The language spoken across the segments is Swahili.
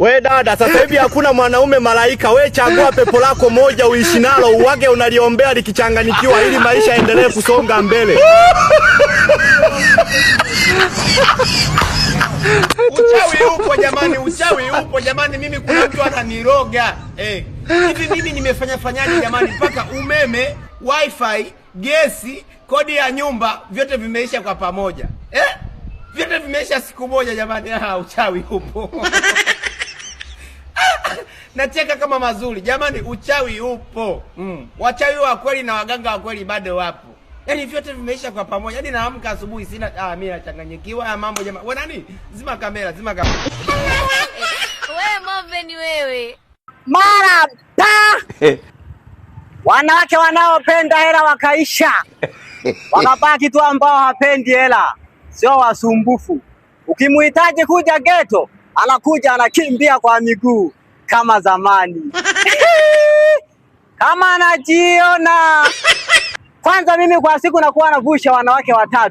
We dada, sasa hivi hakuna mwanaume malaika. We chagua pepo lako moja uishi nalo, uwage unaliombea likichanganyikiwa ili maisha endelee kusonga mbele. Uchawi upo jamani, uchawi upo jamani. Mimi kuna mtu ananiroga. Hivi mimi nimefanyaje jamani, mpaka umeme, wifi, gesi, kodi ya nyumba vyote vimeisha kwa pamoja. Vyote vimeisha siku moja jamani. Uchawi upo. Nacheka kama mazuri jamani, uchawi upo. Wachawi wa kweli na waganga wa kweli bado wapo. Yaani vyote vimeisha kwa pamoja. Yaani naamka asubuhi sina mimi nachanganyikiwa ya mambo jamani. Wewe nani? Zima kamera, zima kamera. Wewe Move ni wewe. Mara wanawake wanaopenda hela wakaisha. Wakabaki tu ambao hapendi hela. Sio wasumbufu. Ukimuhitaji kuja ghetto, anakuja anakimbia kwa miguu kama zamani. Kama anajiona. Kwanza mimi kwa siku nakuwa navusha wanawake 3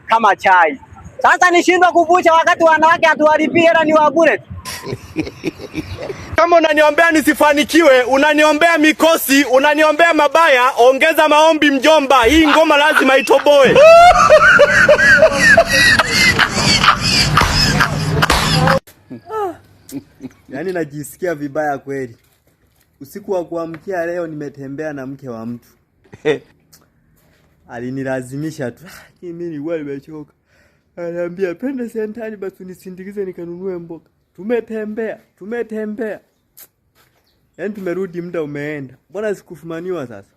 kama chai. Sasa nishindwa kuvusha wakati wanawake hatuwalipii hela ni wa bure. Kama unaniombea nisifanikiwe, unaniombea mikosi, unaniombea mabaya, ongeza maombi mjomba. Hii ngoma lazima itoboe. Yaani najisikia vibaya kweli. Usiku wa kuamkia leo nimetembea na mke wa mtu. Alinilazimisha tu. Mimi nilikuwa nimechoka. Ananiambia penda sentani basi unisindikize nikanunue mboga. Tumetembea. Yaani tumerudi muda umeenda. Mbona sikufumaniwa sasa?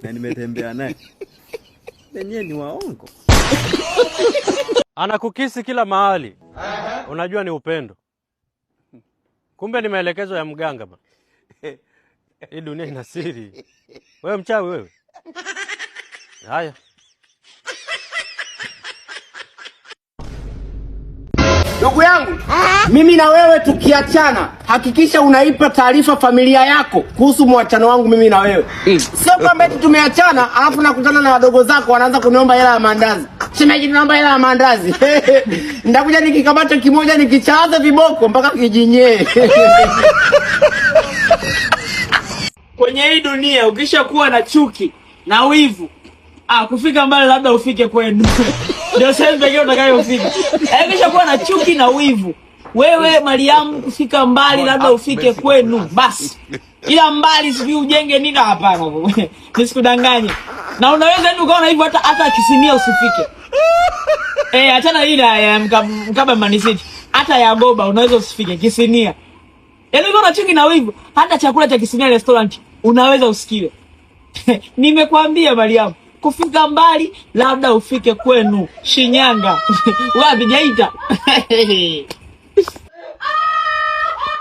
Na nimetembea naye. Wenyewe ni waongo. Anakukisi kila mahali. Unajua ni upendo. Kumbe ni maelekezo ya mganga ba. Hii dunia ina siri. Wewe mchawi wewe. Haya. Ndugu yangu, mimi na wewe tukiachana, hakikisha unaipa taarifa familia yako kuhusu mwachano wangu mimi na wewe. Sio kwamba eti tumeachana, alafu nakutana na wadogo zako wanaanza kuniomba hela ya mandazi. Shemeji tunaomba hela ya mandazi. Ndakuja nikikamata kimoja nikichaza viboko mpaka kijinyee. Kwenye hii dunia ukishakuwa na chuki na wivu, kufika mbali labda ufike kwenu. Ndio sasa pekee utakayofika. Ukishakuwa na chuki na wivu, wewe Mariam kufika mbali labda ufike kwenu basi. Ila mbali sijui ujenge nini hapana. Nisikudanganye. Na unaweza ndio ukaona hivyo hata Kisimia usifike. Achana ile ya Mkaba Manisiti. Hata ya Goba unaweza usifike Kisimia. Yaani ukiona chuki na wivu, hata chakula cha Kisimia restaurant unaweza usikiwe. Nimekwambia Mariam, kufika mbali labda ufike kwenu Shinyanga. Wapi Geita?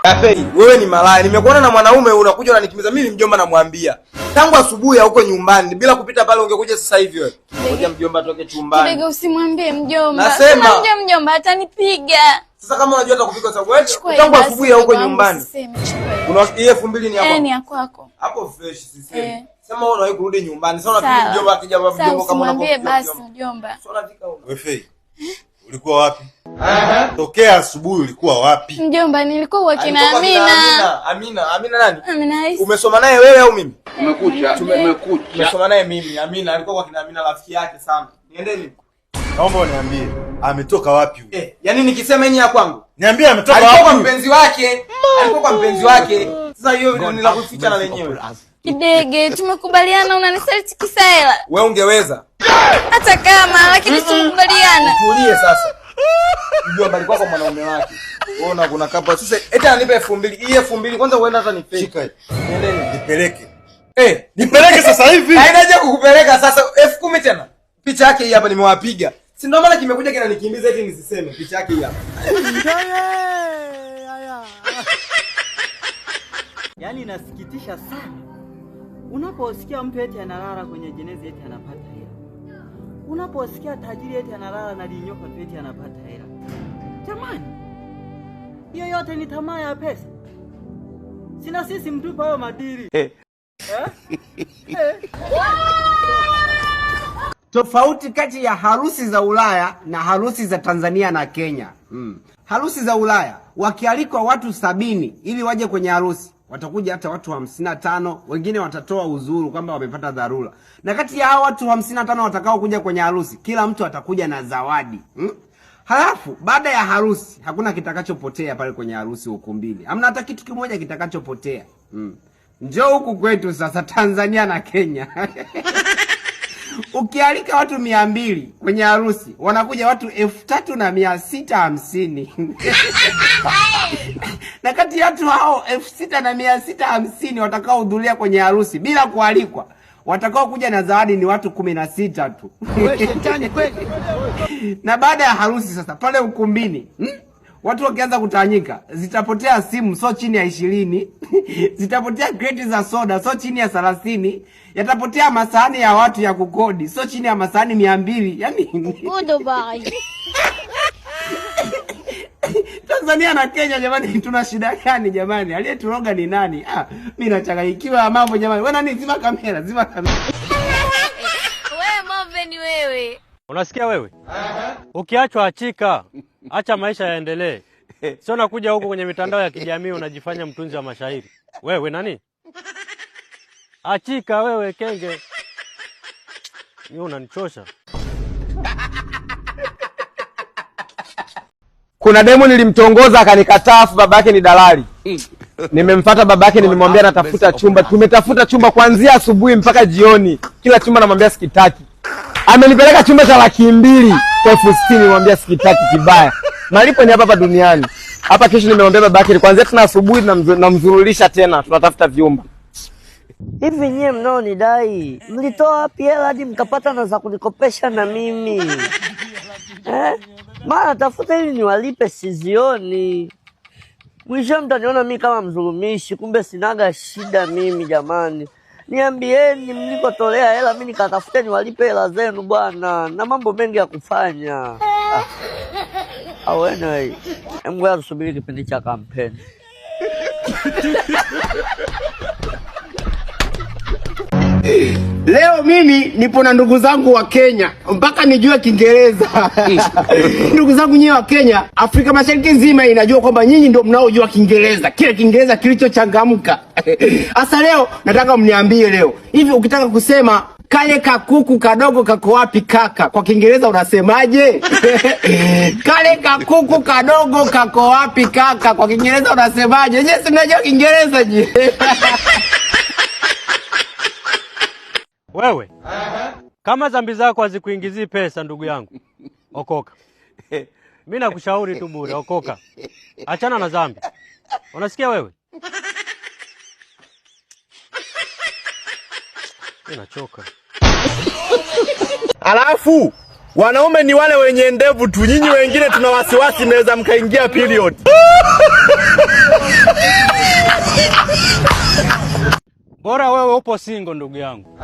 Afei, wewe ni malaya. Nimekuona na mwanaume unakuja unanikimiza mimi mjomba namwambia. Tangu asubuhi huko nyumbani bila kupita pale ungekuja sasa hivi wewe. Ngoja mjomba toke chumbani. Kidege usimwambie mjomba. Nasema Mjomba atanipiga. Sasa kama unajua atakupiga sababu wewe tangu asubuhi huko nyumbani. Una 2000 ni yako. Ni ya kwako. Hapo fresh sisemi. Sema wewe unawahi kurudi nyumbani. Sasa unafikiri mjomba akija baba mjomba kama unakwambia basi mjomba. Sio unafika huko. Wewe Fei. Ulikuwa wapi? Tokea asubuhi ulikuwa wapi? Mjomba nilikuwa kwa kina Amina. Amina nani? Amina Isa. Umesoma naye wewe au mimi? Umekucha. Umesoma naye mimi. Amina alikuwa kwa kina Amina rafiki yake sana. Niendeni. Naomba uniambie, ametoka wapi huyo? Yaani nikisema ni ya kwangu. Niambie ametoka wapi? Alikuwa kwa mpenzi wake. Alikuwa kwa mpenzi wake. Sasa hiyo ni la kuficha na lenyewe. Kidege, tumekubaliana unanisaliti kisaela. Wewe ungeweza. Hata kama lakini tumekubaliana. Tulie sasa. Mjomba alikuwa kwa mwanaume wake. Unaona kuna kapa. Sasa eti anipe 2000. Hii 2000 kwanza uenda hata nipe. Shika. Niendeni. Nipeleke. Nipeleke sasa hivi. Hainaje kukupeleka sasa 10,000 tena. Picha yake hii hapa nimewapiga. Si ndio maana kimekuja kinanikimbiza eti nisiseme. Picha yake hii hapa. Yaani inasikitisha sana. Unaposikia mtu eti analala kwenye jeneza eti anapata hela. Unaposikia tajiri eti analala na linyoka tu eti anapata hela. Jamani. Hiyo yote ni tamaa ya pesa. Sina sisi mtupa hayo madiri. Tofauti kati ya harusi za Ulaya na harusi za Tanzania na Kenya. harusi za Ulaya wakialikwa watu 70 ili waje kwenye harusi, watakuja hata watu 55, wengine watatoa uzuru kwamba wamepata dharura. Na kati ya hao watu 55 watakao kuja kwenye harusi, kila mtu atakuja na zawadi. Halafu baada ya harusi hakuna kitakachopotea pale kwenye harusi ukumbini. Hamna hata kitu kimoja kitakachopotea. Njoo huku kwetu sasa Tanzania na Kenya. Ukialika watu 200 kwenye harusi, wanakuja watu 3650. Na kati ya watu hao 6650 watakao hudhuria kwenye harusi bila kualikwa, watakao kuja na zawadi ni watu 16 tu. Na baada ya harusi sasa pale ukumbini, watu wakianza kutanyika, zitapotea simu sio chini ya 20, zitapotea kreti za soda sio chini ya 30, yatapotea masahani ya watu ya kukodi sio chini ya masahani 200. Yaani Dubai. Tanzania na Kenya jamani, tuna shida gani jamani? Aliyeturoga ni nani? Mimi nachanganyikiwa mambo jamani. Wewe nani? Zima kamera, zima kamera. Wewe Move ni wewe. Unasikia wewe? Ukiachwa achika. Acha maisha yaendelee. Sio nakuja huko kwenye mitandao ya kijamii unajifanya mtunzi wa mashairi. Wewe nani? Achika wewe kenge. Wewe unanichosha. Kuna demo nilimtongoza akanikataa, afu babake ni dalali. Nimemfuata babake, nimemwambia natafuta chumba. Tumetafuta chumba kuanzia asubuhi mpaka jioni. Kila chumba namwambia sikitaki. Amenipeleka chumba cha 200,000 kwa 60,000, nimwambia sikitaki kibaya. Malipo ni hapa duniani. Hapa kesho nimemwambia babake kuanzia tena asubuhi namzurulisha tena, tunatafuta vyumba. Hivi nyie mnaonidai, mlitoa wapi hela hadi mkapata na za kunikopesha na mimi? Maana tafuta ili niwalipe sizioni. Mwisho mtaniona mimi kama mzulumishi, kumbe sinaga shida mimi jamani. Niambieni mlikotolea hela mimi nikatafuta niwalipe hela zenu bwana. Na mambo mengi ya kufanya. Anyway, ngoja tusubiri kipindi cha kampeni. Leo mimi nipo na ndugu zangu wa Kenya mpaka nijue Kiingereza. Ndugu zangu nyinyi wa Kenya, Afrika Mashariki nzima inajua kwamba nyinyi ndio mnaojua Kiingereza, kile Kiingereza kilichochangamka. Sasa leo nataka mniambie leo, hivi ukitaka kusema kale kakuku kadogo kako wapi kaka, kwa Kiingereza unasemaje? Kale kakuku kadogo kako wapi kaka, kwa Kiingereza unasemaje? Je, si mnajua Kiingereza je? Wewe, kama dhambi zako hazikuingizii pesa ndugu yangu, okoka. Mimi nakushauri tu bure, okoka. Achana na dhambi. Unasikia wewe? Mimi nachoka. Alafu wanaume ni wale wenye ndevu tu, nyinyi wengine tuna wasiwasi mnaweza mkaingia period. Bora wewe upo single ndugu yangu.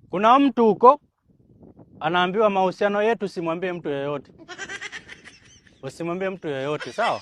Kuna mtu huko anaambiwa mahusiano yetu simwambie mtu yeyote. Usimwambie mtu yeyote, sawa?